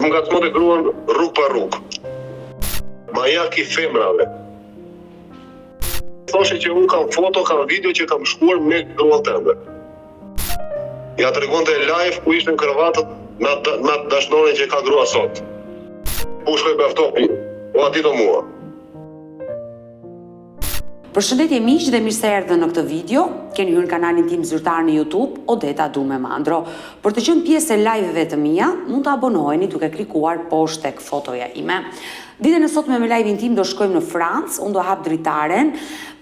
më ngacmon e gruan rrug pa rrug. Ma jak I femrave. Thoshe që unë kam foto, kam video që kam shkuar me gruan tënde. Ja tregonte live ku ishte në kravatët me dashnore që ka grua sot. U shkoj beftopi, o ati do mua. Përshëndetje miq dhe mirë se erdhën në këtë video. Keni hyrë në kanalin tim zyrtar në YouTube, Odeta Dume Mandro. Për të qenë pjesë e live-eve të mia, mund të abonoheni duke klikuar poshtë tek fotoja ime. Ditën e sotme me live-in tim do shkojmë në Francë, unë do hap dritaren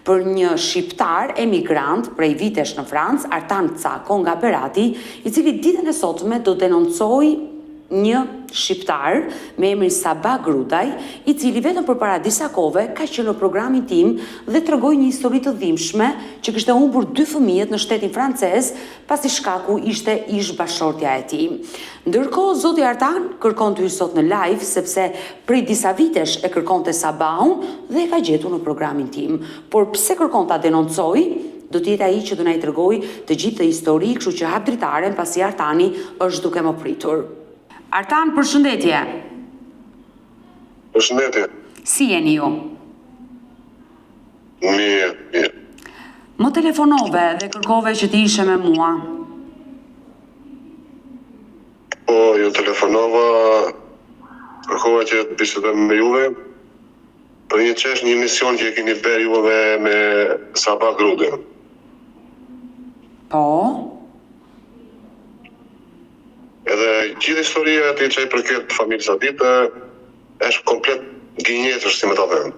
për një shqiptar emigrant prej vitesh në Francë, Artan Cako nga Berati, I cili ditën e sotme do denoncoj një shqiptar me emrin Sabah Grudaj, I cili vetëm përpara disa kohëve ka qenë në programin tim dhe tregoi një histori të dhimbshme që kishte humbur 2 fëmijët në shtetin francez pasi shkaku ishte ish bashortja e tij. Ndërkohë zoti Artan kërkon të hyjë sot në live sepse prej disa vitesh e kërkonte Sabahun dhe e ka gjetur në programin tim. Por pse kërkon ta denoncoj? Do të jetë ai që do na I tregoj të gjithë të histori, kështu që hap dritaren pasi Artani është duke më pritur. Artan, përshëndetje. Përshëndetje. Si jeni ju? Mirë. Më telefonove dhe kërkove që ti ishe me mua. Po, ju telefonova, kërkova që të bisedojmë me juve për një mision që e keni bërë juve me Sabah Grudaj. Po? Edhe gjithë historia e që I përket familjes Adite është komplet gënjeshtër si më ta them.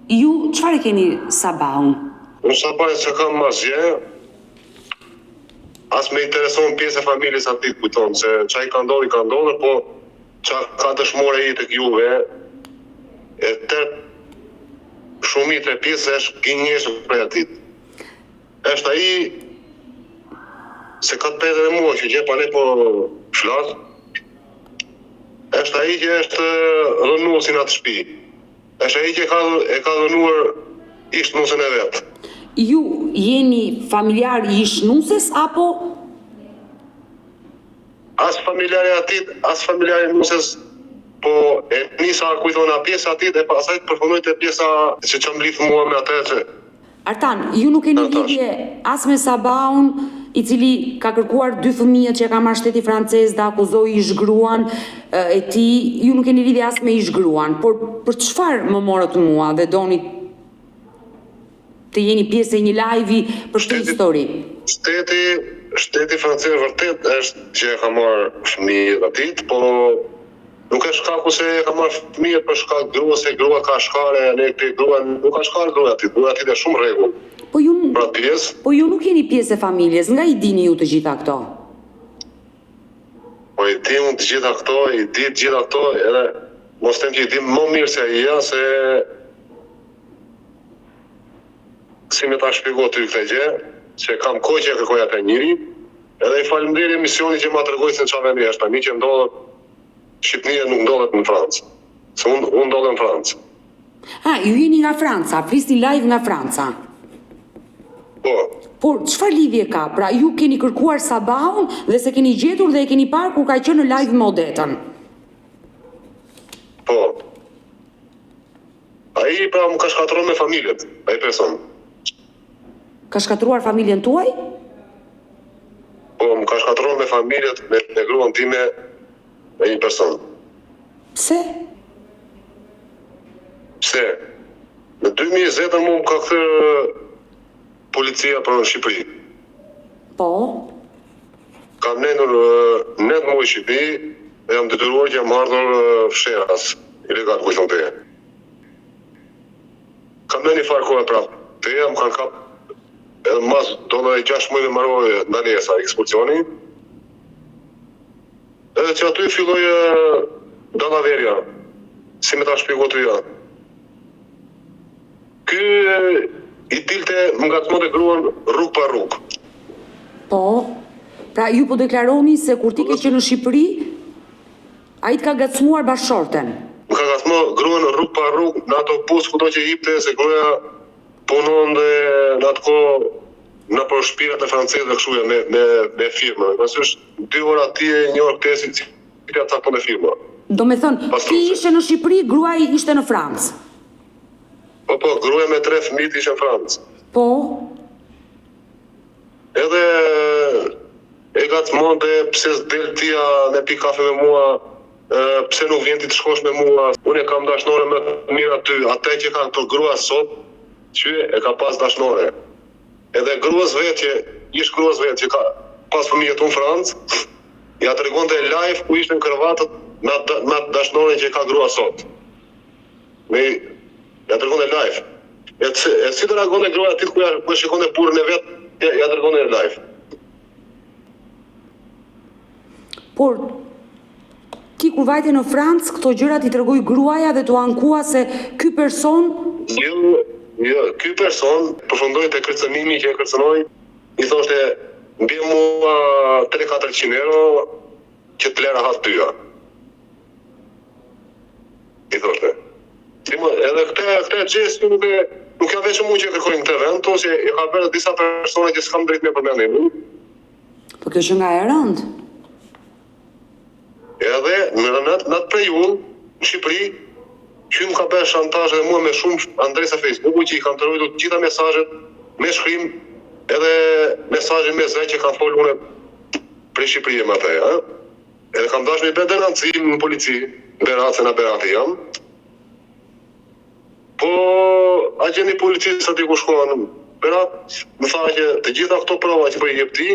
Ju çfarë keni Sabahun? Unë Sabahun se kam asgjë. As më intereson pjesë e familjes Adite, kujton se çai ka ndodhur, po çka ka dëshmore I tek juve e tërë shumica e pjesë është gënjeshtër për Adite. Është ai se ka të petë dhe mua që gjepa ne po flasë, është ai që është dhënuesin atë shtëpi. Është ai që e ka dhënuar ish nusën e vetë. Ju jeni familjar I ish nuses apo? As familjari atit, as familjari nusës, po e nisa kujtona pjesa atit e pasaj të përfundoj të pjesa që që më lidhë mua me atë që. Artan, ju nuk keni lidhje as me Sabahun, I cili ka kërkuar 2 fëmijët që ka marrë shteti francez dhe akuzoi ish gruan e tij, ju nuk keni lidhje as me ish gruan, por për çfarë më morët mua dhe doni të jeni pjesë e një live-i për këtë histori? Shteti francez vërtet është që e ka marrë fëmijët atit, po nuk është shkaku se e ka marrë fëmijët për shkak grua, se grua ka shkare, ne këtë grua nuk ka shkare grua atit e shumë rregull. Po ju nuk jeni pjesë e familjes, nga I dini ju të gjitha këto? Po I di unë të gjitha këto, edhe mos tem që I di më mirë se ja, se si me ta shpjegoj ty këtë gjë, që kam kohë që e kërkoj atë njëri, edhe I falemnderoj emisionit që ma tregoi se çfarë vendi është tani që ndodhet Shqipëria nuk ndodhet në Francë. Se unë ndodhem në Francë. Ju jeni nga Franca, flisni live nga Franca. Po. Por çfarë lidhje ka? Pra ju keni kërkuar Sabahun dhe se keni gjetur dhe e keni parë kur ka qenë në live me Odetën. Po. Ai pra më ka shkatruar me familjet, ai person. Ka shkatruar familjen tuaj? Po, më ka shkatruar me familjet, me gruan time, me një person. Pse? Pse? Në 2020 më ka kthyer policia për në Shqipëri. Po? Kam nendur 9 muaj Shqipëri dhe jam detyruar që jam ardhur fsheras, ilegal ku thonë te. Kam në një farë kohë prapë. Te jam kanë kap edhe mas do në 6 muaj me marroj ndalesa, ekspulsioni. Edhe që aty filloj dalaverja, si me ta shpjegoj të ja. Ky I dilte më ngacmonte gruan rrug pa rrug. Po, pra ju po deklaroni se kur ti ke qenë në Shqipëri, ai të ka ngacmuar bashorten. Më ka ngacmuar gruan rrug pa rrug në autobus kudo që hipte, se gruaja punonte në atë kohë në për shpirat e franceze kështu me firmën. Pastaj 2 orë atje, 1 orë këtej, cilja cakton e firma. Do me thënë, ti ishe në Shqipëri, gruaja ishte në Francë. Po, gruaja me 3 fëmijë ishte në Francë. Po? Edhe e gacmonte pse s'del tia me pi kafe me mua, pse nuk vjen ti të shkosh me mua. Unë e kam dashnore më të mirë aty, atë që kanë këto grua sot, që e ka pas dashnore. Edhe gruas vetë, që ka pas fëmijët në Francë, ja tregonte live ku ishte në kërvatët me dashnoren që ka grua sot. Ja tregonte live. E si të reagonte grua aty ku shikonte burrin e vet, ja tregonte live. Por ti kur vajte në Francë, këto gjëra ti tregoi gruaja dhe t'u ankua se ky person ky person përfundoi te kërcënimi që e kërcënoi, i thoshte mbi mua 300-400 euro që të lera hat tyja. I thoshte. Edhe këtë gjest nuk ka veç mua që kërkojnë këtë vend, ose e ka bërë disa persona që s'kam drejt me përmendim. Po kjo që nga e rënd. Edhe në atë periudhë në Shqipëri, që më ka bërë shantazh edhe mua me shumë adresa Facebooku që i kam të rojtu gjitha mesazhet me shkrim, edhe mesazhe me zë që kanë folur unë për Shqipëri me atë, Edhe kam dashur me bë denuncim në polici, Berati jam. Po agjenti i policisë aty ku shkon, Berat më tha që të gjitha këto prova që po i jep ti,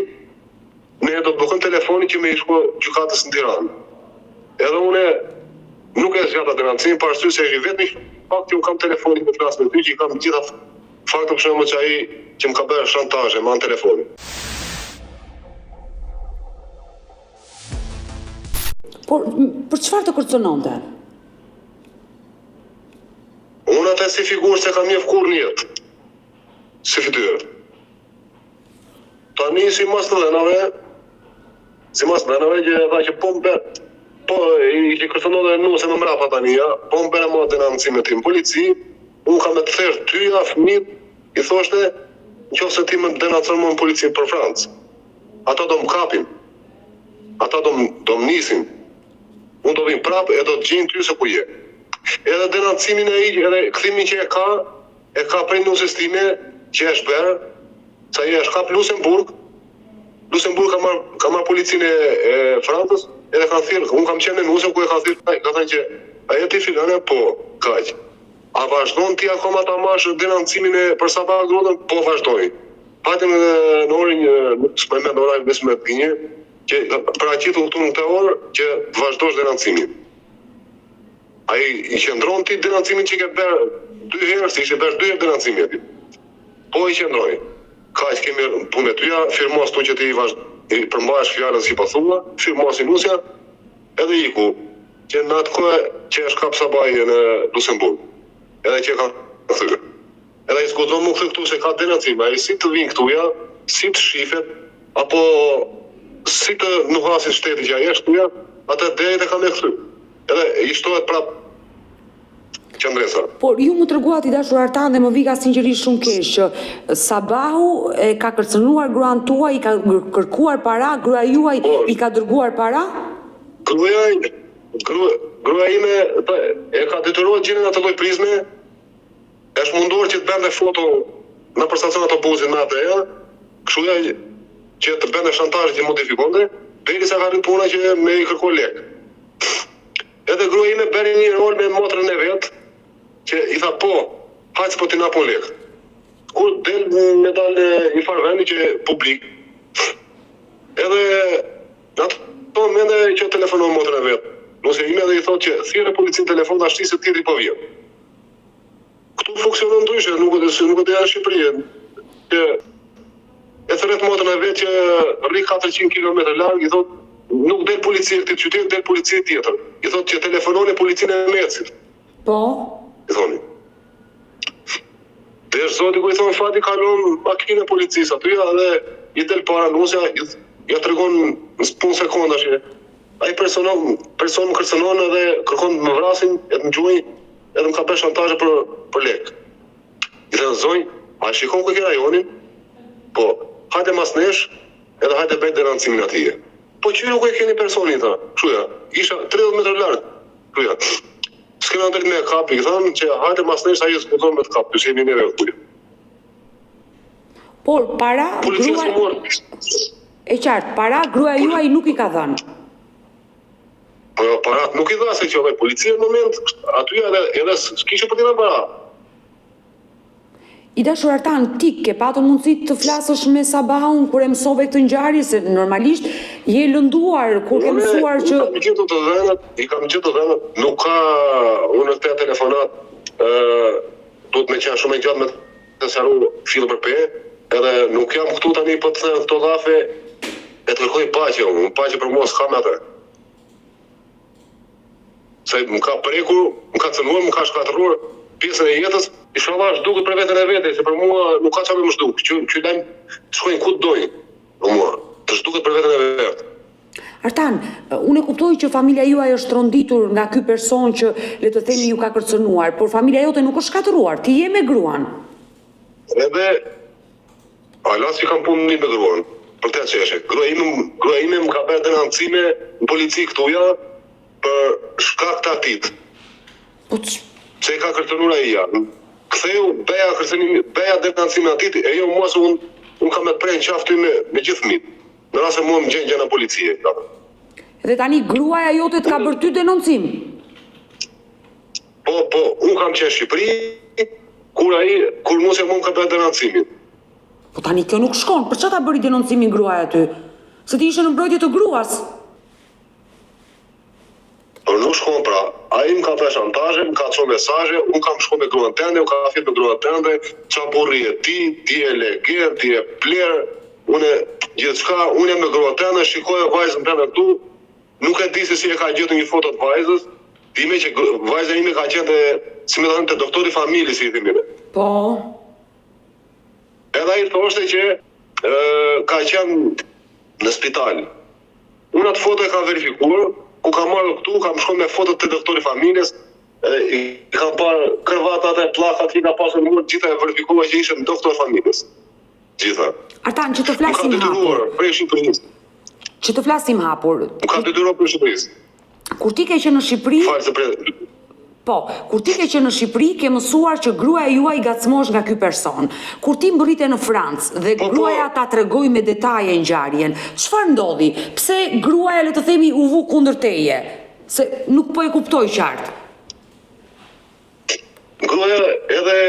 ne do të bëjmë telefoni që më i shko gjykatës në Tiranë. Edhe unë nuk e zgjata denuncimin për arsye se ai vetëm fakti un kam telefonin me flas me ty që i kam gjitha fakte për shembull që ai që më ka bërë shantazhe me anë telefonin. Por për çfarë të kërcënonte? Unë atë si figurë se kam njeh kur në jetë. Si fytyrë. Tani si mas të dhenave që tha që po i kërcënonte nuse më mrapa tani, po më bëre mua denuncimin tim polici, unë kam të therë tyja, fëmijët, i thoshte, nëse ti më denuncon mua në policinë për Francë, ata do më kapin, ata do më nisin, unë do vim prapë e do të gjejnë ty se ku je. Edhe denuncimin e i, edhe kthimin që e ka prej nusës time që është bërë, sa i është kap Luxemburg ka marrë policinë e Francës, edhe ka thirrë, unë kam qenë në nusën ku e ka thirrë, ka thënë që ajo ti filane, po, kaq. A vazhdon ti akoma ta marrësh denuncimin e për Sabah Grotën? Po vazhdoj. Patëm në orën, nuk s'më mend ora 15:00, që për aqitur këtu në këtë orë që vazhdosh denuncimin. Ai i qëndron ti denuncimin që ke bërë 2 herë, si ishte bërë 2 herë denuncimin ti. Po i qëndroj. Kaq kemi punë tyja, firmos tu që ti i përmbash fjalën si po thua, firmos i nusja, edhe iku. Që në atë kohë që është kap Sabahi në Luxemburg. Edhe që ka thyrë. Edhe i s'gudzon më këtu se ka denuncim, ai si të vinë këtuja, si të shifet, apo si të nuhasin shteti që ai është këtuja, atë drejt e ka me këtu. Edhe i shtohet prap qëndresa. Por ju më treguat i dashur Artan dhe më vika sinqerisht shumë keq që Sabahu e ka kërcënuar gruan tuaj, i ka kërkuar para, gruaja juaj i ka dërguar para? Gruaja ime e ka detyruar gjendën atë lloj prizme, është munduar që të bënte foto në për stacion autobusit me atë, kështu që të bënte shantazh që modifikonte, derisa ka rritur puna që me i kërkoi lek. Edhe gruaja ime bëri një rol me motrën e vet, që i tha po, hajtë po t'i na po lek. Kur del me dalë i farvendi që publik, edhe në ato momente që telefonon motrën e vet, nëse ime dhe i thot që thirrë policinë telefon ashtu se tjetri po vjen. Këtu funksionon ndryshe, nuk e di në Shqipëri. Që e thret motrën e vet që rri 400 km larg, i thot nuk del policia këtë qytet, del policia tjetër. I thot që telefononi policinë e Mecit. Po. I thoni. Dhe zoti ku i thon fati kalon makinë e policisë aty dhe i del para nusja, ja tregon në punë sekonda që ai person më kërcënon edhe kërkon të më vrasin, e të më gjuaj, edhe më ka bërë shantazhe për lek. I thënë zonj, a shikon ku ke rajonin? Po, hajde mas nesh, edhe hajde bëj denuncimin atje. Po që nuk e keni personin ta, shuja, isha 30 metrë larg, shuja. S'kena ndër me kapi, thënë që hajde mas nesh sa jesë puton me të kapi, që jemi neve kuja. Por para Policia s'u morë. e qartë, para gruaja juaj nuk i ka dhënë. Po parat nuk i dha se që dhe policia në moment, aty edhe s'kishe për t'i dhënë para. I dashur Artan, ti ke patur mundësi të flasësh me Sabahun kur e mësove këtë ngjarje, se normalisht je lënduar kur ke mësuar që I kam gjithë të dhenët, nuk ka unë të telefonat, duhet me qenë shumë e gjatë me të sharu fillë për pe, edhe nuk jam këtu tani për të thënë këto dhafe, e të kërkoj paqe, unë paqe për mua s'kam atë. Se më ka prekur, më ka cënuar, më ka shkatëruar pjesën e jetës, inshallah është duket për veten e vete, se për mua nuk ka çfarë më zhduk, që lajm shkojnë ku dojnë, për mua, të zhduket për veten e vetë. Artan, unë e kuptoj që familja juaj është tronditur nga ky person që le të themi ju ka kërcënuar, por familja jote nuk është shkatëruar, ti je me gruan. Edhe alas që kam punë me gruan, për të çështje. Gruaja ime më ka bërë denancime në polici këtuja për shkak të atit. Po Se ka kërcënuar ai janë. Ktheu beja denancime atit, e jo mua se unë kam me të prejnë qafty me gjithë fëmijët. Në rrasë mua më gjenë gjena policie. Dhe tani gruaja jote të ka bërë ty denoncim? Po, unë kam qenë Shqipëri, kur mos e mua më ka bërë denancimin. Po tani kjo nuk shkon, për çfarë ta bëri denoncimin gruaja ty? Se ti ishe në mbrojtje të gruas. Por nuk shkon pra, ai më ka bërë shantazhe, më ka çon mesazhe, unë kam shkuar me gruan tënde, unë ka fjetë me gruan tënde, çfarë burri e ti e leger, ti e pler, unë gjithçka, unë jam me gruan tënde, shikoj vajzën tënde këtu, nuk e di se si e ka gjetur një foto të vajzës, dime që vajza ime ka qenë si më thënë te doktori familjes, si i themi ne. Po. Edhe ai thoshte që ka qenë në spital. Unë atë foto e kam verifikuar, ku kam marrë këtu, kam shkuar me fotot të doktori familjes, i kam parë kërvatat e pllakat që i ka pasur në mur, gjitha e verifikuar që ishin doktor familjes. Gjitha. Artan, që të flasim hapur. Më ka detyruar për Shqipërisë. Që të flasim hapur. Më ka detyruar për Shqipërisë. Kur ti ke qenë në Shqipëri, Falë se po, kur ti ke qenë në Shqipëri, ke mësuar që gruaja juaj gacmosh nga ky person. Kur ti mbërrite në Francë dhe gruaja ta tregoi me detaje ngjarjen, çfarë ndodhi? Pse gruaja le të themi u vu kundër teje? Se nuk po e kuptoj qartë. Gruaja edhe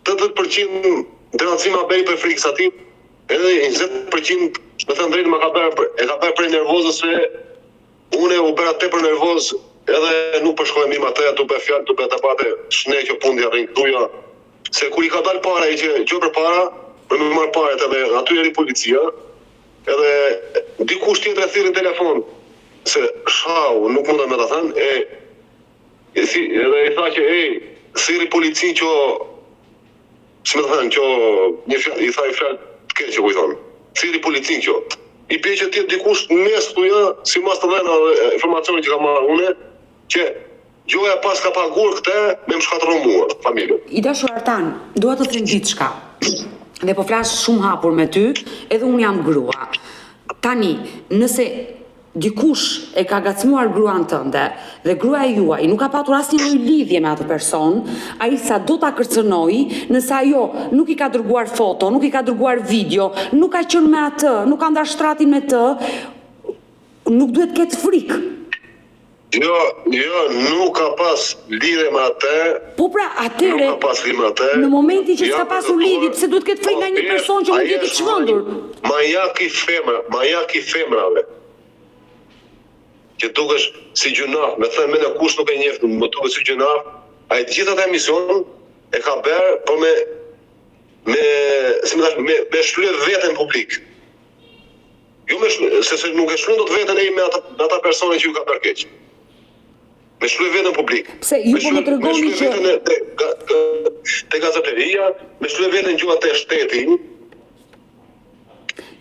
80% denancima bëri për frikës aty, edhe 20% me thënë drejtë e ka bërë prej nervozës se unë u bëra tepër nervoz. Edhe nuk përshkojmë mi atë, tu be fjalë, tu be të bate shne që punë t'ja rrinë këtuja. Se kur i ka dalë para i që gjë për para, për me marë paret edhe aty eri policia, edhe dikush tjetër e thirrën telefon, se shau, nuk mund me të thënë, edhe i tha që thirri policin që, si me të thënë, që një fjalë, i tha i fjalë të keqe ku i thonë, thirri policin që, i pje që tjetë dikush mes këtuja, si mas të dhena informacioni që ka marrë une, që gjoja pas ka pagur këte me më shkatëron mua, familjen. I dashur Artan, dua të them gjithçka. Dhe po flas shumë hapur me ty, edhe unë jam grua. Tani, nëse dikush e ka gacmuar gruan tënde dhe gruaja juaj nuk ka patur asnjë lloj lidhje me atë person, ai sa do ta kërcënoi, nëse ajo nuk i ka dërguar foto, nuk i ka dërguar video, nuk ka qenë me atë, nuk ka ndarë shtratin me të, nuk duhet të ketë frikë. Jo, nuk ka pas lidhje me atë. Po pra, atëre, nuk ka pas lidhje me atë. Në momentin që s'ka pasur lidhje, pse duhet ketë frikë nga një person që mund jetë i çmendur? Majak i femrave. Që dukesh si gjunaf, me thënë me në kush nuk e njeft, më duke si gjunaf, a i gjithat e emision e ka bërë, por me shlyet veten publik. Jo se nuk e shlyet do të veten e me ata persone që ju ka bërë keq. Me shlyet veten publik. Pse, ju po më tregoni që... Me shlyet veten te gazeteria, me shlyet veten gjuhat e shtetin.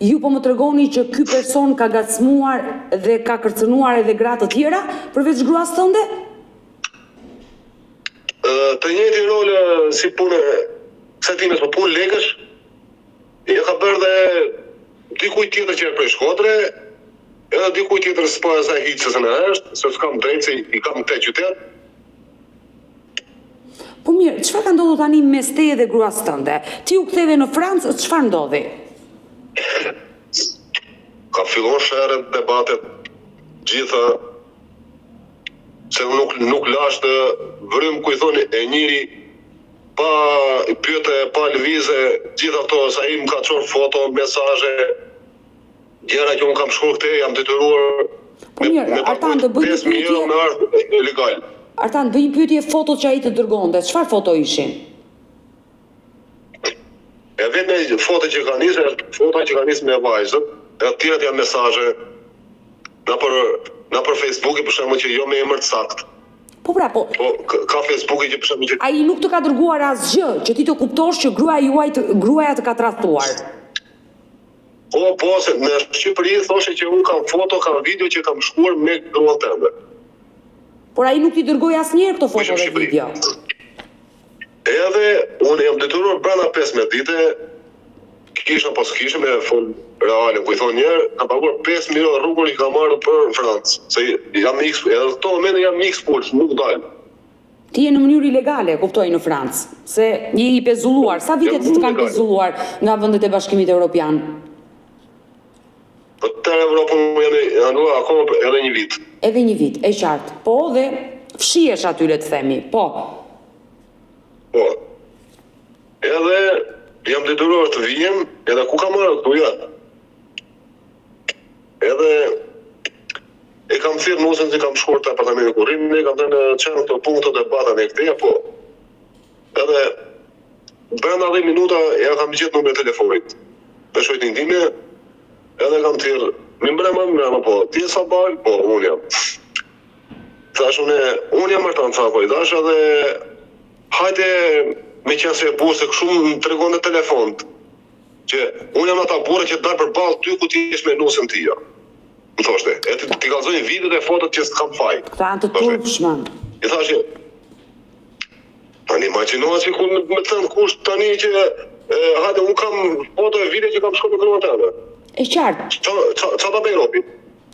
Ju po më tregoni që ky person ka gacmuar dhe ka kërcënuar edhe gra të tjera, përveç gruas tënde? Të njëjti rol si punë setimes, po punë lekësh, ja ka bërë dhe dikujt tjetër që është prej Shkodre, Edhe dikuj tjetër s'pa e sa hiqës në është, se s'kam drejtë se i kam te qytet. Po mirë, çfarë ka ndodhur tani mes teje dhe gruas tënde? Ti u ktheve në Francë, çfarë ndodhi? Ka fillon sherët, debatet, gjitha, se nuk lash të vrym ku i thoni e njëri, pa pyete, pa lëvize, gjitha to, sa i më ka qorë foto, mesaje, gjera që unë kam shkuar këte, jam detyruar Po mirë, Artan, të bëj një 5.000 euro pyetje. me ardhë legal. Artan, bëj një pyetje fotot që ai të dërgonte. Çfarë foto ishin? E vetë foto që ka nisë, foto që ka nisë me vajzët, e tjerat janë mesaje, na për Facebook për shembull që jo me emër të saktë. Po pra, po, Ka Facebook që për shembull që ai nuk të ka dërguar asgjë, që ti të kuptosh që gruaja të ka tradhtuar. Po, se në Shqipëri thoshe që unë kam foto, kam video që kam shkuar me gruan tënde. Por ai nuk t'i dërgoi asnjëherë këto foto dhe Shqipëri. video. Edhe unë jam detyruar brenda 15 dite, kisha pas kisha me fol reale, ku i thonë njerë, ka paguar 5.000 euro rrugën i ka marrë për Francë. Se jam i edhe në këto momente jam i ekspulс, nuk dalë. Ti je në mënyrë ilegale, kuptoj, në Francë, se je i pezulluar. Sa vite të kanë pezulluar nga vendet e Bashkimit Evropian? Po të Evropën janë akoma edhe një vit. Edhe një vit, e qartë. Po, dhe fshihesh aty, le të themi. Po. Po. Edhe jam detyruar të vijem, edhe ku kam marrë këtu janë. Edhe e kam thirrë nusën që kam shkuar të apartamentin ku rrim, ne kam thënë çan këto punkte debatën e këtej po. Edhe brenda 10 minuta ja kam gjetur numrin e telefonit. Me shojtin time, edhe kam thirrë, më mbrëma po, ti je sa bal? Po, unë jam. Thash unë jam Artan Cako i dash edhe hajde me qenë se burse kështu më tregon në telefon që unë jam ata burra që dal përballë ty ku ti je me nusën tia. Më thoshte, e ti kallzoj videot e fotot që s'kam faj. Këta janë të turpshëm. I thashë, tani imagjinohet si ku me thënë kush tani që hajde unë kam foto e video që kam shkuar me gruan tënde. E qartë. Ça ta bëj robi?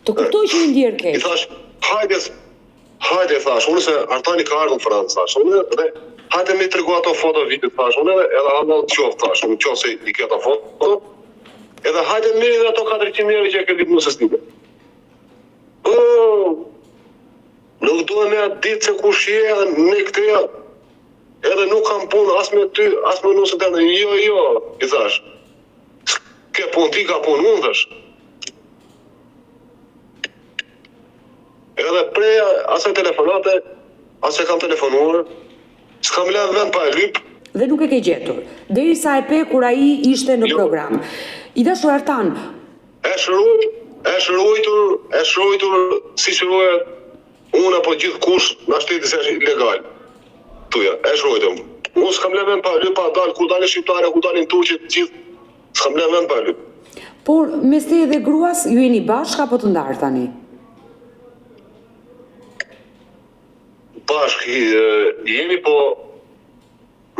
Të kuptoj që i ndjer I keq. thash, hajde thash, unë se Artani ka ardhur në Francë, thash, unë dhe hajde me tregu ato foto video, thash, unë edhe hallall qof, thash, unë qof se i ke ato foto, edhe hajde mirë dhe ato 400 euro që e ke lidhë nusës time. Nuk duhe me atë ditë se kush je edhe me këteja, edhe nuk kam punë as me ty, as me nusën tënde, jo, i thash. Ke punë ti, ka punë unë, thash. Edhe preja asaj telefonate, asaj kam telefonuar, s'kam lënë vend pa e lyp. Dhe nuk e ke gjetur. Derisa e pe kur ai ishte në Jo. program. I dashur Artan, E shruajtur si shruhet unë apo gjithë kush na shteti se është ilegal. Tuja, e shruajtur. Unë s'kam lënë vend pa e lyp, pa dal, ku dalin shqiptarë, ku dalin turqit, gjithë, s'kam lënë vend pa e lyp. por mes teje dhe gruas ju jeni bashkë apo të ndarë tani? Bashk jemi, po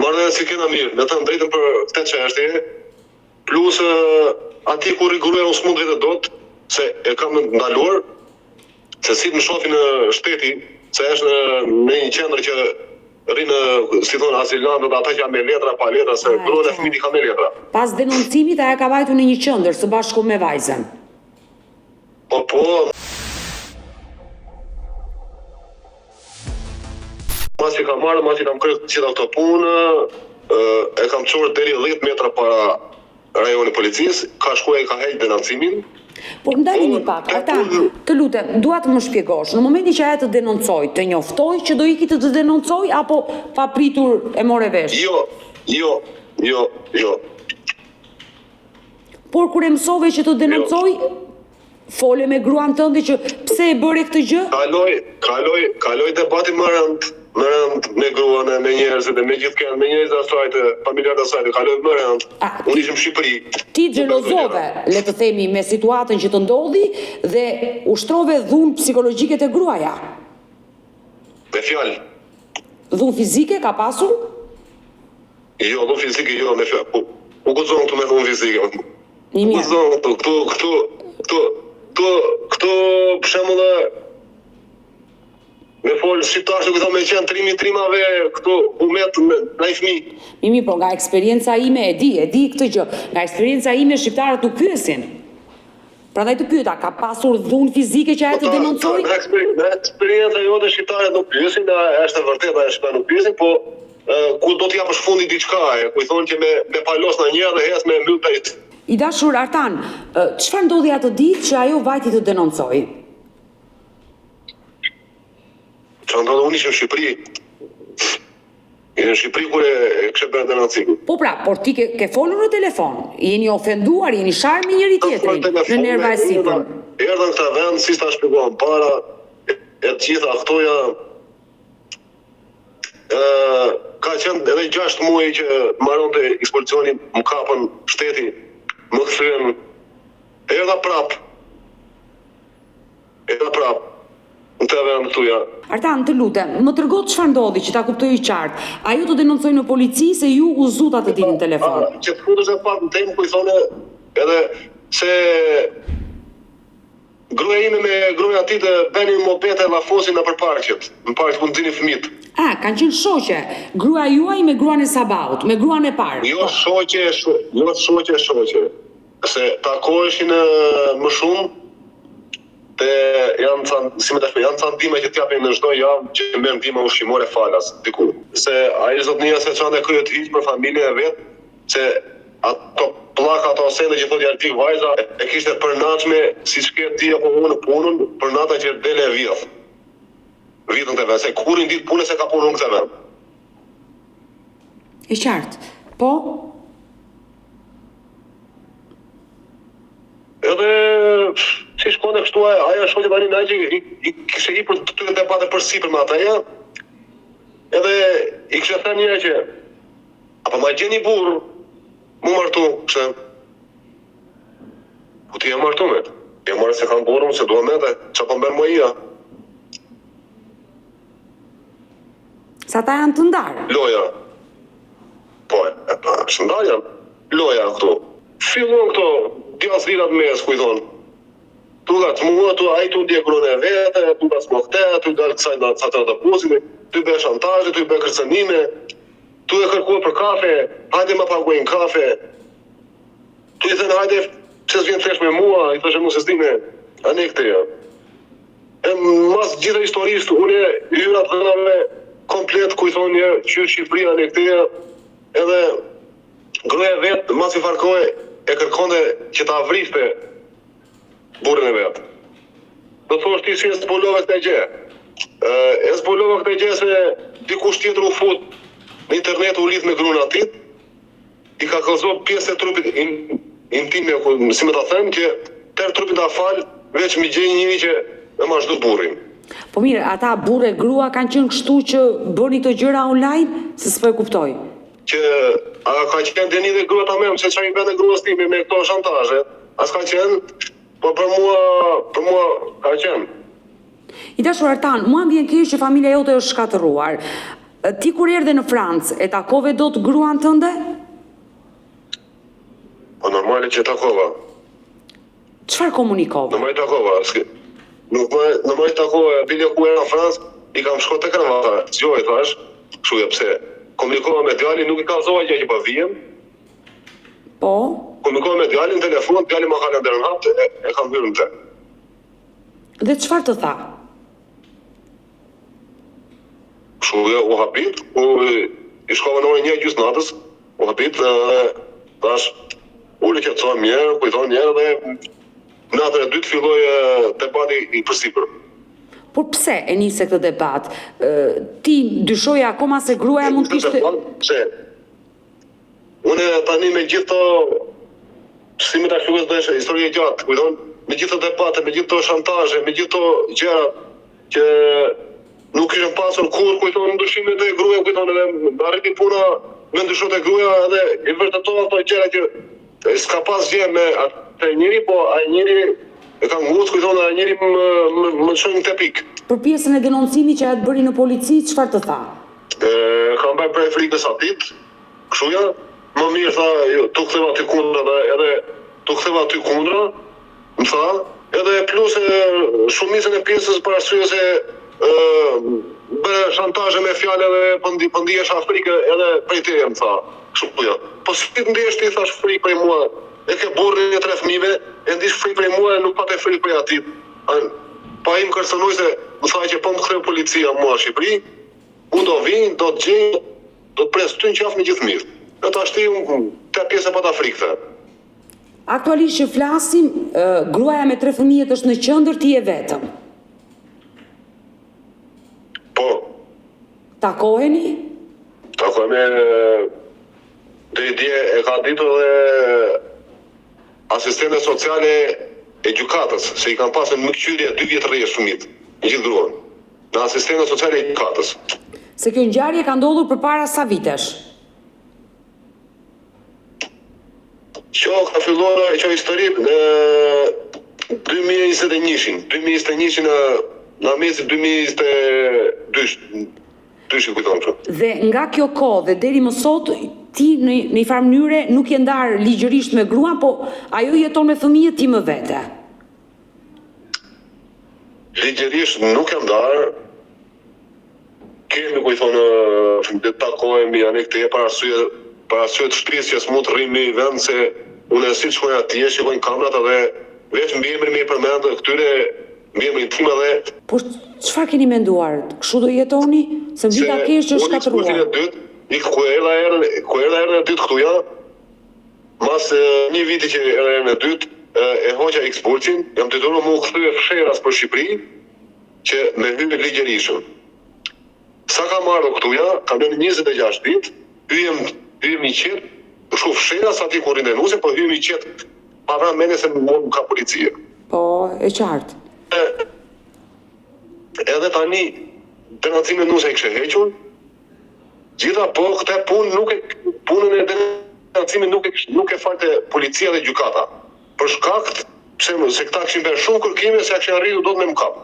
marrëdhënia si kena mirë, me thënë drejtën për këtë çështje, plus ati kur i gruaja unë s'mund vetë dot, se e kam ndaluar, se si më shofi në shteti, se është në një qendër që rinë, si thonë, azilantët, ata që janë me letra, pa letra, se gruan e fëmijët i ka me letra. Pas denoncimit ajo ka vajtur në një qendër së bashku me vajzën. Po, masi kam marrë, masi kam kërë gjitha këto punë, e kam çuar deri 10 metra para rajonit policisë, ka shkuar e ka heqë denoncimin. Por ndalini pak, Artan, të lutem, dua të më shpjegosh, në momentin që ajo të denoncoj, të njoftoj që do iki të denoncoj apo pa pritur e more vesh? Jo. Por kur e mësove që të denoncoj, fole me gruan tënde që pse e bëre këtë gjë? Kaloj debati më rënd me gruan e me njerëzit e me gjithë me njerëzit asajtë, familjarët asajtë, kaloj më rënd. Unë ishim Shqipëri. Ti xhelozove, le të themi, me situatën që të ndodhi dhe ushtrove dhunë psikologjike te gruaja. Me fjalë. Dhunë fizike ka pasur? Jo, dhunë fizike jo, me fjalë. U guxon këtu me dhunë fizike. Një mirë. Këtu këto për shembull me folë shqiptarë që këto me qenë trimave këto umet ndaj fëmijë. Mimi, po nga eksperienca ime e di këtë gjë. Nga eksperienca ime shqiptarët nuk pyesin. Prandaj të pyeta, ka pasur dhunë fizike që ai të denoncoj? Në eksperienca jote shqiptarët nuk pyesin, është e vërtetë ai shqiptarët nuk pyesin, po ku do të japësh fundi diçka, ku i thonë që me palos në një dhe hes me mbyll pejt. I dashur Artan, çfarë ndodhi atë ditë që ajo vajti të denoncoj? Çfarë ndodhi unë isha në Shqipëri? Në Shqipëri kur e kështë bërë denoncikun. Po pra, por ti ke folur në telefon, jeni ofenduar, jeni sharë me njëri tjetrin, në nerva e sipër. Erdhën këta vend, si ta shpjegohem para, e të gjitha këtoja, ka qenë edhe 6 muaj që maronte ekspedicioni, më kapën shteti, më kthyen, erdha prap, në të vend këtuja. Artan, të lutem, më tërgo çfarë ndodhi që ta kuptoj i qartë. Ajo të denoncoi në polici se ju u zuta të ditë në telefon. Që të futesh e pak në temë, ku i thonë edhe se gruaja ime me gruaja ati të bënin mopete dhe fosin në parqet, në parqet ku nxinin fëmijët. Kanë qenë shoqe, gruaja juaj me gruan e Sabaut, me gruan e parë. Jo shoqe. Se takoheshin më shumë, janë ca ndihma që t'japin në çdo javë që merr ndihma ushqimore falas diku. Se ai zotnia se çon e kryet hiç për familjen e vet, se ato pllaka ato sende që thotë Altik vajza e kishte përnaçme siç ke ti apo unë punën, për nata që dele vjedh. Vitën të vet, se kur i ditë punës e ka punë në këtë vend. E qartë. Po? Edhe si shkonde kështu ajo shoqja tani na që i kishte i për të debate për sipër me ata ja. Edhe i kishte thënë njëra që apo ma gjeni burr mu martu, pse? Po ti e martu me. E marrë se kam burrun, se duha me dhe, që po mberë moja. Sa ta janë të ndarë? Loja. Po, së ndarë janë. Loja këtu. Fillon këto, djas virat mes, ku i thonë. Tu ga të mua, ai tu ndje grune e vete, tu ga smokte, tu dalë kësaj në atër të pozime, tu be shantajë, tu be kërcënime, tu e kërkua për kafe, hajde ma paguajnë kafe. Tu i thënë, hajde, pse s'vjen thresh me mua, i thëshe mu se s'dime, ane këteja. E mas gjitha historisë, une hyrat dhënave komplet, ku i thonë një, që Shqipëria ane këteja, edhe gruaja vetë, mas i farkohe, e kërkonde që ta vriste burrin e vetë. Do thosh ti si e zbulove këtë gjë. E zbulove këtë gjë se dikush tjetër u fut në internet u lidh me gruan atit, i ka kallëzuar pjesë e trupit intime, si më ta them, që tërë trupin ta fal, veç mi gjej njëri që e mashtu burrin. Po mirë, ata burrë e grua kanë qenë kështu që bëni këto gjëra online, se s'po e kuptoj. Që a ka qenë deni dhe grua ta mem, se çfarë i bën gruas time me këto shantazhe, as ka qenë, po për mua ka qenë. I dashur Artan, mua më vjen keq që familja jote është shkatëruar. Ti kur erdhe në Francë, e takove dot gruan tënde? Po normale që takova. Çfarë komunikove? Normale takova. Normale takova, bile ku era në Francë, i kam shko të kravata. Zjoj, thash, kështu e pse. Komunikova me djalin, nuk i kallëzova gjë që po vijem. Po? Komunikova me djalin në telefon, djali ma ka lënë në hapë, e kam hyrë në te. Dhe çfarë të tha? Kështu u hapit, i shkova në orën 1:30 natës, u hapit, thash, ule që të thonë mirë, kujtonë mirë dhe natën e dytë filloi debati i përsipër. Por pse e nisi këtë debat? Ti dyshoje akoma se gruaja mund të kishte... Pse? Unë tani me gjithë to, si me ta shpjegoj do ishte histori e gjatë, kujton? Me gjithë të debate, me gjithë të shantazhe, me gjithë të gjëra që nuk kishin pasur kur, kujton, ndryshimet e gruaja, kujton, edhe arriti puna me ndryshot e gruaja edhe i vërtetova ato gjëra që s'ka pas gjë me atë njëri, po ai njëri e ka ngucë, kujton, ai njëri më çon te pik. Për pjesën e denoncimit që ajo të bëri në polici, çfarë të tha? Kam bërë prej frikës atit, kështu ja, më mirë tha, tu ktheva ty kundra, edhe tu ktheva ty kundra, më tha, Edhe plus shumicën e pjesës për arsye se bëre shantazhe me fjalë edhe po ndihesh Afrikë edhe prej te më tha. Kështu ja. Po si të ndihesh ti thash frikë prej mua? E ke burrin e 3 fëmijëve, e ndish frikë prej mua e nuk patë frikë prej atij. Pa im kërcënoi se më tha që po më ktheu policia mua në Shqipëri, unë do vinë, do të gjej, do të pres ty në qafë me gjithë mirë. Dhe ta shti unë te pjesë e pata frikëve. Aktualisht që flasim, gruaja me 3 fëmijët është në qendër, ti je vetëm. Po. Takoheni? Takojme deri dje e ka ditur edhe asistente sociale e gjykatës, se i kanë pasur në mëkqyrje 2 vjet rresht fëmijët, gjithë gruan. Në asistente sociale e gjykatës. Se kjo ngjarje ka ndodhur përpara sa vitesh? Kjo ka filluar kjo histori në 2021 në mesin 2022. Dhe nga kjo kohë dhe deri më sot, ti në një farë mënyre nuk je ndarë ligjërisht me gruan, po ajo jeton me fëmijët, ti më vete. Ligjërisht nuk jam ndarë. Kemi ku i thonë të takohemi anë këtë para arsye të shtrisë që s'mund të rrim në një vend se unë si të shkojnë atje, shikojnë kamerat edhe veç mbiemrin me i përmendë këtyre mbiemrin tim edhe. Po çfarë keni menduar? Kështu do jetoni? Se vita keq që shkatëruar. Ku erdha herën e dytë këtu ja, mas një viti që erdha herën e dytë, e hoqja ekspulsin, jam detyruar më u kthye fsheras për Shqipëri që me hyrje ligjërisht. Sa kam marrë këtu ja, kam lënë 26 ditë, hyjem një qetë, shumë fsheras aty ku rindenuse, po hyjem një qetë pa vranë mendje se më ka policia. Po, e qartë. Edhe tani denuncimin nuse e kishte hequr. Gjitha po këtë punën e denuncimit nuk e falte policia dhe gjykata. Për shkak se këta kishin bërë shumë kërkime se kishin arritur dot me mkap.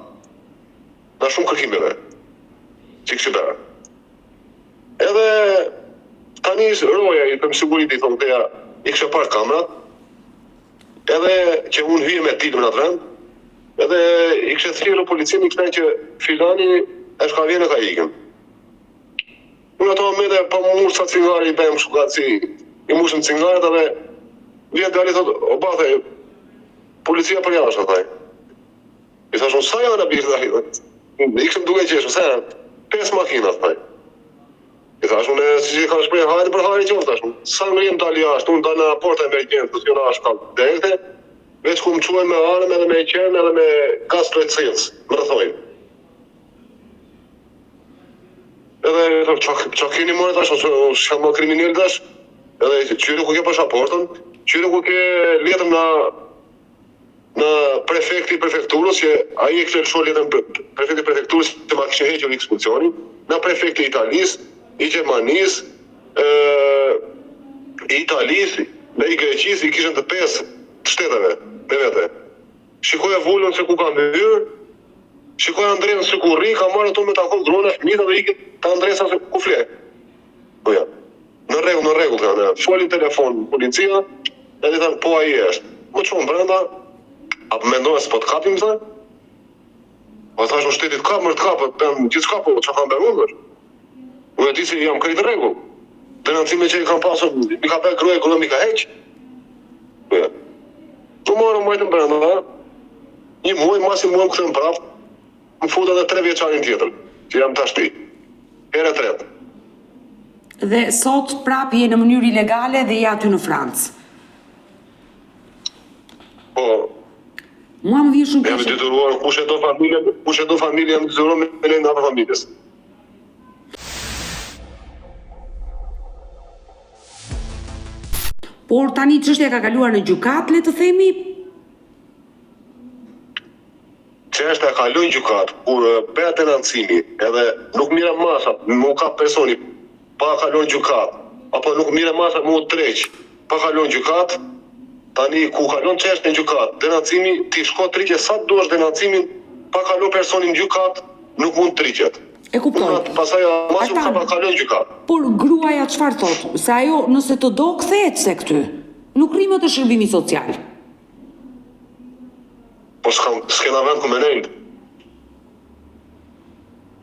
Na shumë kërkimeve. Që kishin bërë. Edhe tani roja i të më sigurit i thonë teja i kështë parë kamerat, edhe që unë hyje me tilë në atë vend, edhe i kështë thirrë policinë i kështë që filani e shka vjene ka ikën. Unë ato me dhe pa murë sa cingari i bëjmë shukat si i mushën cingaret edhe vjetë dali thotë, o bathe, policia për jashtë ataj. I thashun, sa janë a bishë dhe i kështë duke qeshë, sa janë? 5 makina ataj. I thashun, si që ka shprej hajtë për hajtë qoftë, thashun, sa në jem dali jashtë, unë dalë në porta e Amerikenë, të t'jona shkallë delte, veç ku më quajnë me arëm edhe me qenë edhe me gas të cilës, më rëthojnë. Edhe qa keni mërë tash, ose më kriminell tash, edhe qyri ku ke pashaportën, qyri ku ke letëm në prefekti prefekturës, që aji e kështë lësho letëm prefekti prefekturës që ma kështë heqër një ekspulsioni, në prefekti Italis, i Gjermanis, i Italis, dhe i Greqis, i kishën të 5 shteteve, me vete. Shikoj e vullën se ku ka mërë, shikoj Andrejën se ku rri, ka marrë të me takon grona, fëmita dhe ikit të Andrejësa se ku fle. Ja. Në regull, të janë. Folin telefon, policia, edhe i thënë, po a i është. Më qonë brenda, apë mendojnë se po të kapim, thë? Po thash në shtetit kapë, mërë të kapë, gjithë shkapë, që kanë bërë unë, unë e di si jam krejtë regull. Denuncime që i kanë pasur, mi ka bërë gruaj, gruaj mi ka heqë. Ja. Të marë majtën brenda, një muaj, masi muaj më këtëm prapë, më futa dhe 3 vjeçarin tjetër, që jam tashti. Herë e tretë. Dhe sot prap je në mënyrë ilegale dhe je aty në Francë. Po. Mua më vjen shumë jam i detyruar, kush e do familje, jam i detyruar me lejnë atë familjes. Por tani çështja ka kaluar në gjykat, le të themi. Çështja ka kaluar në gjykat, kur bëhet denuncimi, edhe nuk mire masa, më ka personi pa kaluar në gjykat, apo nuk mire masa më treq, pa kaluar në gjykat, tani ku kalon çështja në gjykat, denuncimi ti shko triqe sa duash denuncimin, pa kaluar personin në gjykat, nuk mund triqet. E kuptoj. Pastaj masu ka pa kalon në gjykat. Por gruaja çfarë thotë? Se ajo nëse të do kthehet se këty. Nuk rri më të shërbimi social. Po s'kena vend ku me nejtë.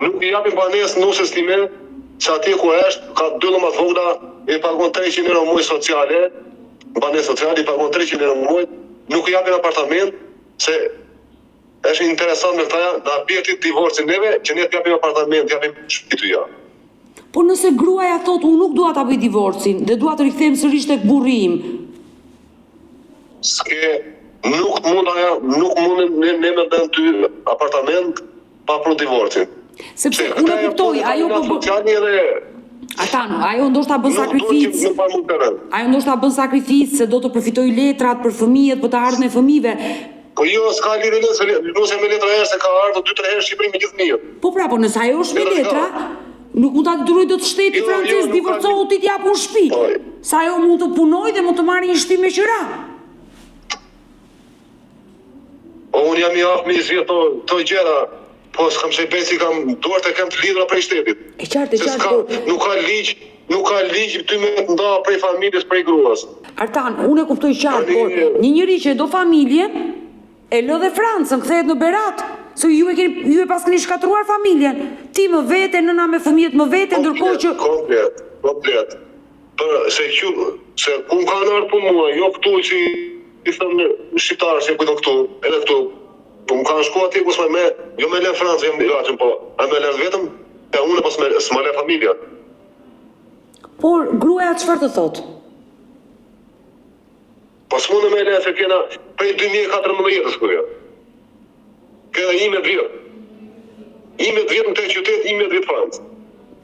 Nuk i japim banesë nusës time, që atje ku është, ka 2 lëma të vogla, i pagon 300 euro muaj sociale, banesë sociale, i pagon 300 euro muaj, nuk i japim apartament, se është interesant me këta, na bjerti divorcin neve, që ne t'japim apartament, t'japim shpitu ja. Po nëse gruaja thot, unë nuk dua ta bëj divorcin, dhe dua të rikthehem sërish tek burri im. Nuk mund ne me dhenë ty apartament pa për divorcin. Sepse unë e kuptoj, ajo ajo ndoshta bën sakrificë. Ajo ndoshta bën sakrificë se do të përfitoj letrat për fëmijët, për të ardhmën e fëmijëve. Po jo, s'ka lidhje nëse me letra është se ka ardhur 2-3 herë në Shqipëri me gjithë fëmijët. Po pra, po nëse ajo është me letra, nuk mund ta detyroj dot shteti francez divorcohu ti t'jap një shtëpi. Sa ajo mund të punojë dhe mund të marrë një shtëpi me qira. Unë jam i aftë me izvjet të gjera, po s'kam se besi kam duart e kam të lidhura prej shtetit. E qartë. Nuk ka ligj ty me të nda prej familjes, prej gruas. Artan, unë e kuptoj qartë, por një njëri që e do familjen, e lë dhe Francën, kthehet në Berat. Se ju e pas keni shkatruar familjen. Ti më vete, nëna me fëmijët më vete, ndërkohë që... Komplet. Se ku më kanë ardhur për mua, jo këtu që i thëmë shqiptarë që e kujton këtu, edhe këtu. Po më kanë shku ati ku s'me jo me lën Francë, jam i po a me lën vetëm, e unë po s'me lën familja. Por gruaja çfarë të thotë? Po s'mune me lën se kena prej 2014 kuja. Kena 11 vjetë. 11 vjetë në të qytet, 11 vjetë Francë.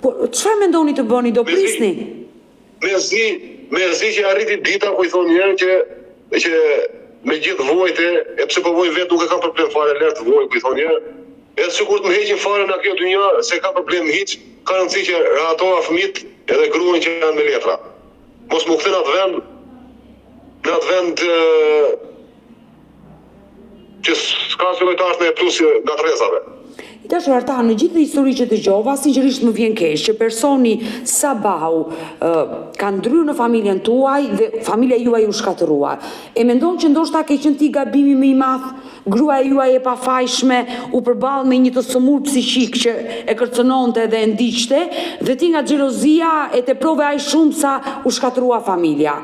Po çfarë mendoni të bëni, do prisni? Me zi që arriti dita ku i thonë njerë që me gjithë vojtë, e pse po vojnë vetë nuk e kam problem fare, lërë të vojnë, ku i thonë njerë. E sikur të më heqin fare në kjo dynja, se ka problem hiq, ka rëndësi që rahatoha fëmit edhe gruën që janë me letra. Mos më këthe në atë vend që s'ka së lojtash në plus nga të rezave. I dashur Artan, në gjithë histori që dëgjova, sinqerisht më vjen keq që personi Sabahu ka ndryrë në familjen tuaj dhe familja juaj u shkatërua. E mendon që ndoshta ke qenë ti gabimi më i madh, gruaja juaj e pafajshme u përball me një të sëmur psiqik që e kërcënonte dhe e ndiqte, dhe ti nga xhelozia e teprove aq shumë sa u shkatërua familja.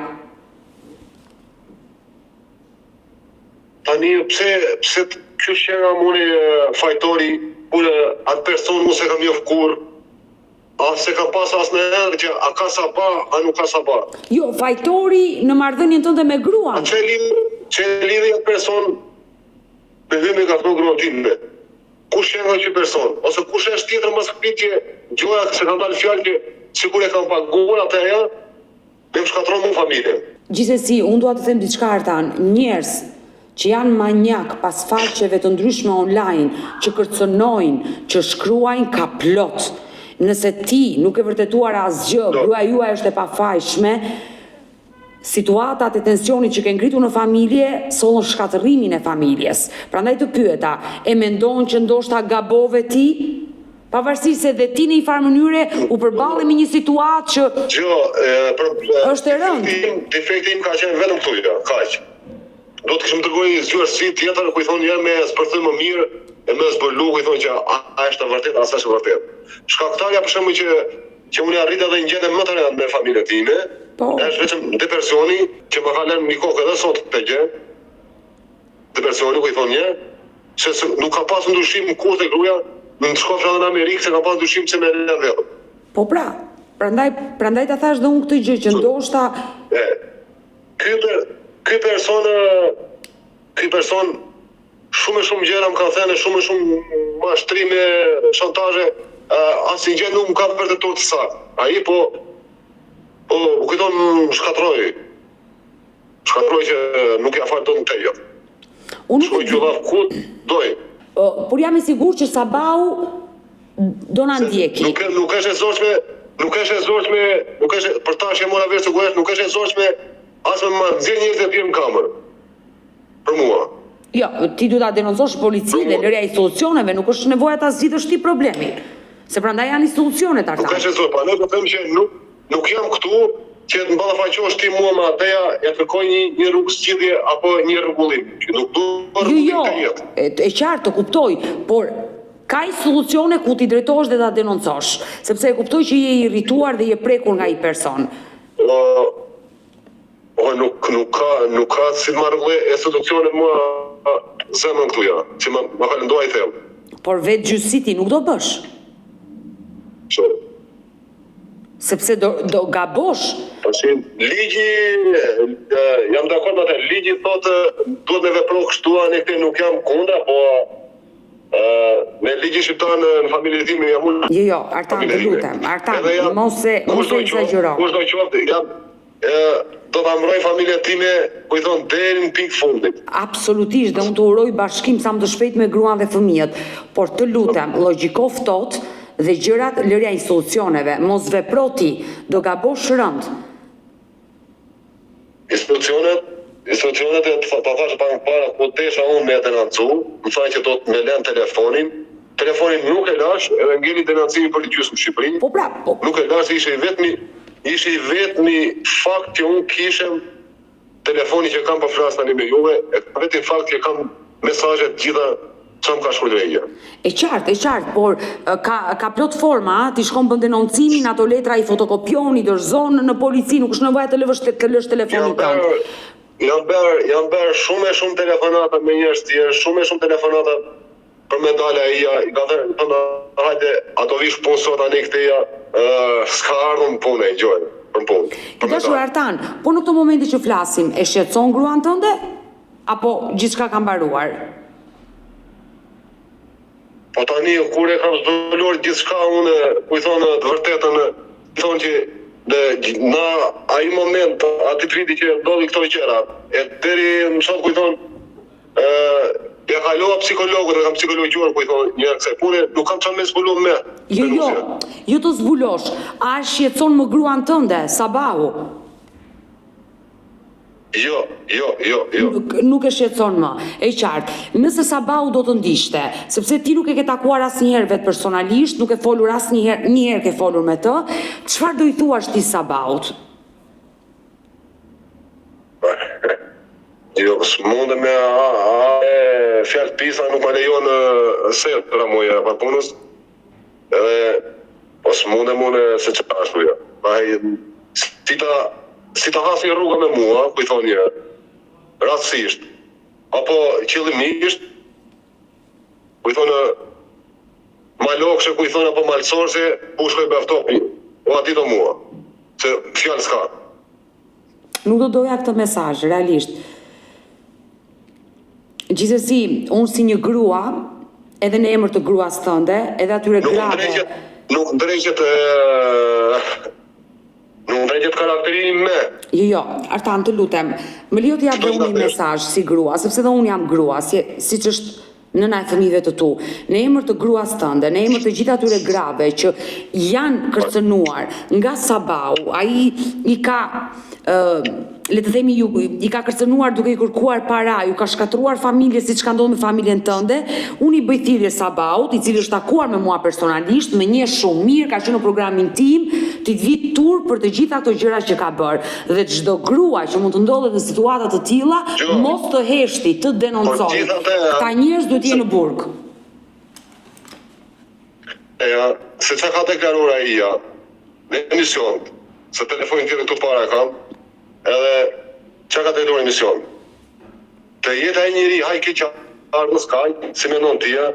Tani pse kjo shqera mune fajtori, kur atë person mu se kam jof kur, a se kam pas as në herë që a ka sa ba, a nuk ka sa ba. Jo, fajtori në marrëdhënien tënde me gruan. Që lidhi atë person me dhe me ka thënë gruan time. Kush e nga që person? Ose kush është tjetër mas këpit që gjoja se kam dalë fjallë që sikur e kam paguar atë eja, me më shkatron mu familje. Gjithsesi, unë dua të them diçka Artan, njerëz që janë manjak pas faqeve të ndryshme online, që kërcënojnë, që shkruajnë ka plot. Nëse ti nuk e vërtetuar asgjë, gruaja juaj është e pafajshme, situatat e tensionit që ke ngritur në familje sollën shkatërimin e familjes. Prandaj të pyeta, e mendon që ndoshta gabove ti? Pavarësisht se dhe ti në një farë mënyre u përballe me një situatë që është e rëndë. Defekti im ka qenë vetëm këtu, kaq. Do të kishim dërgoj një zgjuarësi tjetër ku i thonë njerë me spërthim më mirë e me zbërlu ku i thonë që a është e vërtet, as është e vërtet. Shkaktarja për shembull që unë arrit edhe një gjendje më të rëndë me familjen time, është vetëm depresioni që më ka lënë një kokë edhe sot të gjë. Depresioni ku i thonë njerë, se nuk ka pas ndryshim kur të gruaja në shkofsh edhe në Amerikë se ka pas ndryshim se me lënë vetëm. Po pra, prandaj ta thash dhe unë këtë gjë që ndoshta Ky person shumë gjëra më kanë thënë, shumë mashtrime, shantazhe, asnjë gjë nuk më ka vërtetuar të saktë. Ai po kujton shkatroi që nuk ja fal dot në tejo. Unë shkoj gjalla ku doj. Por jam i sigurt që Sabahu do na ndjeki. Nuk është e zorshme, për ta që mora vesh se ku është, nuk është e zorshme as me ma nxjerr njerëz të tjerë në kamër. Për mua. Jo, ti duhet ta denoncosh policinë dhe lërja institucioneve, nuk është nevoja ta zgjidhësh ti problemin. Se prandaj janë institucionet ata. Nuk është e zorshme, ne do të them që nuk jam këtu që të mballafaqosh ti mua me ateja e kërkoj një rrugë zgjidhje apo një rregullim. Që nuk do Jo, e qartë të kuptoj, por ka i solucione ku ti drejtohesh dhe ta denoncosh, sepse e kuptoj që je i irrituar dhe je prekur nga i person. Nuk ka si të marrë e solucione mua zemën këtu ja, që më falendoj i thellë. Por vetë gjyqësiti nuk do bësh. Që? Sepse do gabosh. Ligji, jam dakord me atë, ligji thotë duhet me vepru kështu, ne këte nuk jam kundra, po me ligjin shqiptar në familjen time jam unë. Jo, Artan, të lutem, Artan, mos e exagjero. Kushdo qoftë, do ta mbroj familjen time, ku i thon deri në pikë fundit. Absolutisht, dhe unë të uroj bashkim sa më të shpejt me gruan dhe fëmijët, por të lutem, logjiko ftohtë dhe gjërat lërja i solucioneve, mos vepro ti, do gabosh rënd. Institucionet e të thashë pak para ku desha unë me denoncu, më thaj që do të me lën telefonin nuk e lash, edhe ngeli denoncimin për gjysmë në Shqipëri. Po pra, po. Nuk e lash, ishe i vetmi fakt që unë kishem telefoni që kam për flas tani me juve, e vetëm fakt që kam mesazhet gjitha që më ka shkruajtur. E qartë, por ka plot forma, ti shkon bën denoncimin, ato letra i fotokopjon, i dorëzon në polici, nuk është nevojë të lësh telefonin tënd. Jam bërë shumë telefonata me njerëz tjerë, shumë telefonata për me dalë i ka thënë, hajde, ato vish punë sot anë këteja, s'ka ardhur në punë, gjojnë, për punë. Dashur Artan, po në këto momente që flasim, e shqetëson gruan tënde? Apo gjithçka ka mbaruar? Po tani, kur e kam zbuluar gjithçka unë, ku i thonë të vërtetën, i thonë që në ai moment, aty triti që ndodhi këto gjëra, e deri më sot ku i thonë, ja kalova psikologut, kam psikologjuar ku i thonë një kësaj pune, nuk kam çfarë me zbuluar me. Jo të zbulosh, a shqetëson më gruan tënde, Sabahu? Jo. Nuk e shqetëson më, e qartë. Nëse Sabahu do të ndiqte, sepse ti nuk e ke takuar asnjëherë vetë personalisht, nuk e folur asnjëherë, një herë ke folur me të, çfarë do i thuash ti Sabahut? Jo, s'mundem me fjalë pisa nuk më lejon se për moja pa punës. Edhe po s'mundem unë se çfarë ashtu ja. Si ta hasi rruga me mua, ku i thonë rastësisht, apo qëllimisht, ku i thonë malokshë, ku i thonë apo malsorse, ku shkoj beftopi, o ati do mua, se fjallë s'ka. Nuk do doja këtë mesazh, realisht. Gjithsesi, unë si një grua, edhe në emër të gruas tënde, edhe atyre grave... Nuk ndrejqet karakterin me. Jo, Artan, të lutem, më lejo t'ja dhe unë një mesazh si grua, sepse dhe unë jam grua, si që është nëna e fëmijëve të tu, në emër të gruas tënde, në emër të gjitha atyre grave që janë kërcënuar nga Sabahu, ai i ka le të themi i ka kërcënuar duke i kërkuar para, ju ka shkatruar familje siç ka ndodhur me familjen tënde. Unë i bëj thirrje Sabahut, i cili është takuar me mua personalisht, më njeh shumë mirë, ka qenë në programin tim, ti vi tur për të gjitha ato gjëra që ka bërë. Dhe çdo grua që mund të ndodhet në situata të tilla, mos të heshti, të denoncojë. Këta njerëz duhet të jenë në burg. Se çka ka deklaruar ai ja, në emision, se telefonin tjetër këtu para kam, edhe që ka të edhur emision. Të jetë e njëri hajke që ardhës kaj, si menon tia,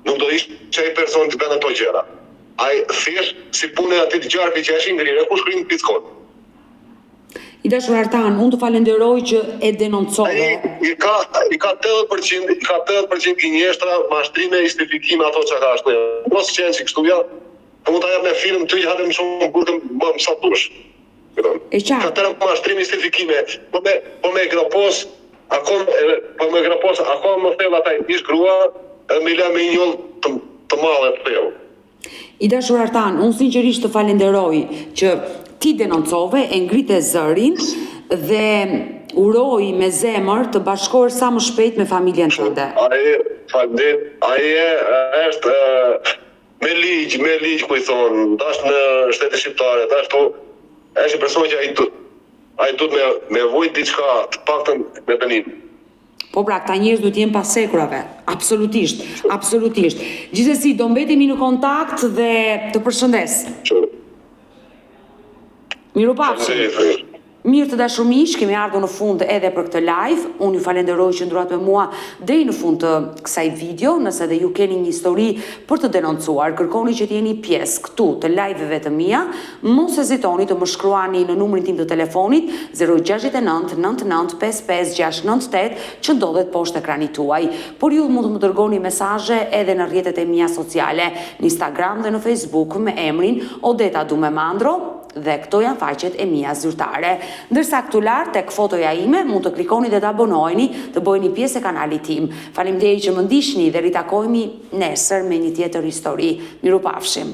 nuk do ishtë që e person të bënë të gjera. Ai thjesht si pune ati të gjarëpi që eshin ngrire, ku shkrim në piskon. I dashur Artan, unë të falenderoj që e denoncove. I ka 80% gënjeshtra, mashtrime, istifikime ato që ka ashtu. Mos qenë që kështu ja, mund të jap me film të i hadem shumë burkëm më satush. E qartë. Ka tërë mashtrimi istifikime, po me grapos, akon më thellë ata ish grua, edhe me la me një njëllë të madhe të thellë. I dashur Artan, unë sinqerisht të falenderoj që ti denoncove, e ngrite zërin dhe uroj me zemër të bashkohesh sa më shpejt me familjen tënde. Ai është me ligj ku i thonë, dash në shtetin shqiptare, dash tu Është një person që ai duhet me vujt diçka të paktën me dënim. Po pra, këta njerëz duhet jenë pasekurave, absolutisht, absolutisht. Gjithsesi, do mbetemi në kontakt dhe të përshëndes. Mirupafshim. Mirë të dashur miq, kemi ardhur në fund edhe për këtë live. Unë ju falenderoj që ndruat me mua deri në fund të kësaj video. Nëse edhe ju keni një histori për të denoncuar, kërkoni që të jeni pjesë këtu të live-eve të mia. Mos hezitoni të më shkruani në numrin tim të telefonit 069 99 55 698 që ndodhet poshtë ekranit tuaj. Por ju mund të më dërgoni mesazhe edhe në rrjetet e mia sociale, në Instagram dhe në Facebook me emrin Odeta Dumemandro. Dhe këto janë faqet e mia zyrtare. Ndërsa këtu lart tek fotoja ime mund të klikoni dhe të abonoheni, të bëheni pjesë e kanalit tim. Faleminderit që më ndiqni dhe ritakohemi nesër me një tjetër histori. Mirupafshim.